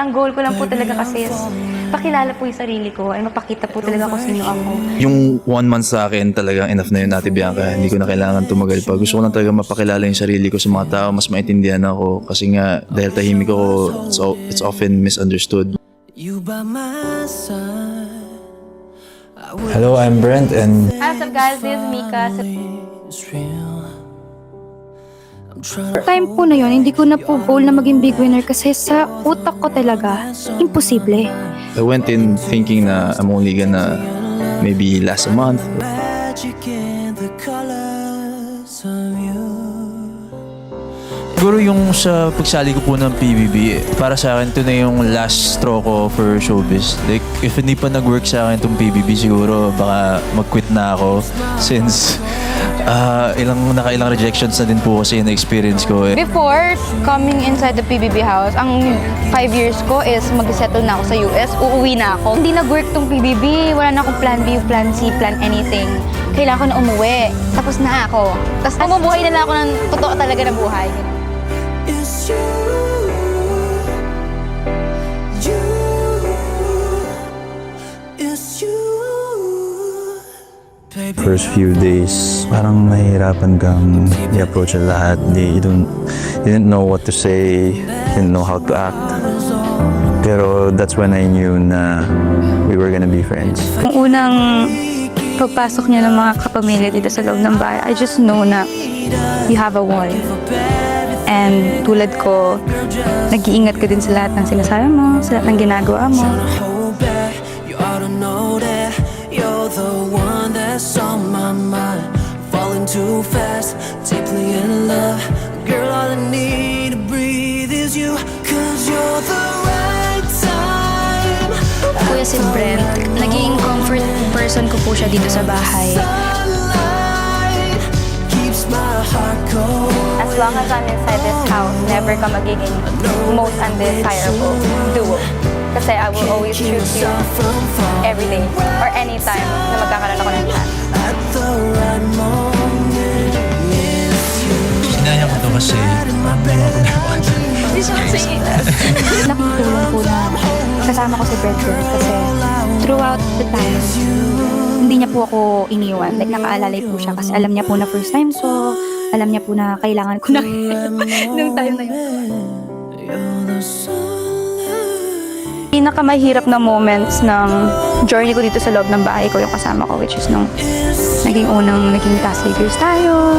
Ang goal ko lang po talaga kasi is pakilala po yung sarili ko ay mapakita po talaga kung sino ako. Yung 1 month sa akin talagang enough na yun, Ate Bianca. Hindi ko na kailangan tumagal pa. Gusto ko lang talaga mapakilala yung sarili ko sa mga tao, mas maintindihan ako. Kasi nga, dahil tahimik ako, so it's often misunderstood. Hello, I'm Brent and What's up guys, this is Mika. Time po na yun, hindi ko na po goal na maging big winner kasi sa utak ko talaga, imposible. I went in thinking na I'm only gonna maybe last a month. siguro yung sa pagsali ko po ng PBB, para sa akin ito na yung last straw ko for showbiz. Like, if hindi pa nag-work sa akin itong PBB, siguro baka mag-quit na ako since nakailang rejections na din po kasi yung experience ko. Before coming inside the PBB house, ang 5 years ko is mag-settle na ako sa US, uuwi na ako. Hindi nag-work tong PBB, wala na akong plan B, plan C, plan anything. Kailangan ko na umuwi. Tapos na ako. Tapos bumubuhay na lang ako ng totoo talaga na buhay. First few days, parang mahirapan kang i-approach ang lahat. You didn't know what to say, didn't know how to act. Pero that's when I knew na we were gonna be friends. Kung unang pagpasok niya ng mga kapamilya dito sa loob ng bahay, I just know na you have a wall. And tulad ko, nag-iingat ka din sa lahat ng sinasabi mo, sa lahat ng ginagawa mo. Too fast, deeply in love. Girl, all I need to breathe is you. Cause you're the right time. Kuya si Brent, naging comfort person ko po siya dito sa bahay. Sunlight keeps my heart cold. As long as I'm inside this house, never ka magiging most undesirable duo. Kasi I will always choose you every day or anytime na magkakaroon ako ng chance. At the right moment. Sinaya ko to kasi Nakitulong po na kasama ko si Brent kasi throughout the time, hindi niya po ako iniwan. Like, nakaalalay po siya kasi alam niya po na first time, so alam niya po na kailangan ko na nung time na yun. Pinakamahirap na moments ng journey ko dito sa loob ng bahay ko yung kasama ko, which is nung naging task leaders tayo,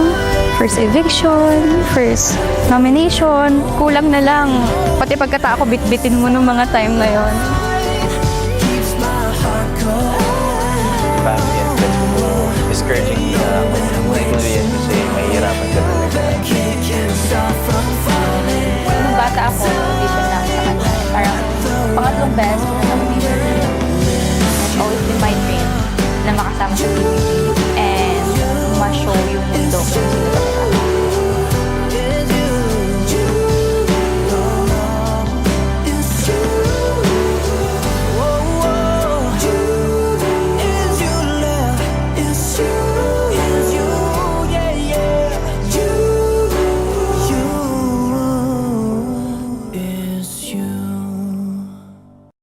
first eviction, first nomination, kulang na lang. Pati pagkatao ko, bitbitin mo nung mga time na yon. Family and friends ko discouraging na mag-influence kasi mahihirapan ka talaga. Nung bata ako, audition na ako sa kanya. Parang pangatlong best na audition. It's always been my dream na makasama sa PBB.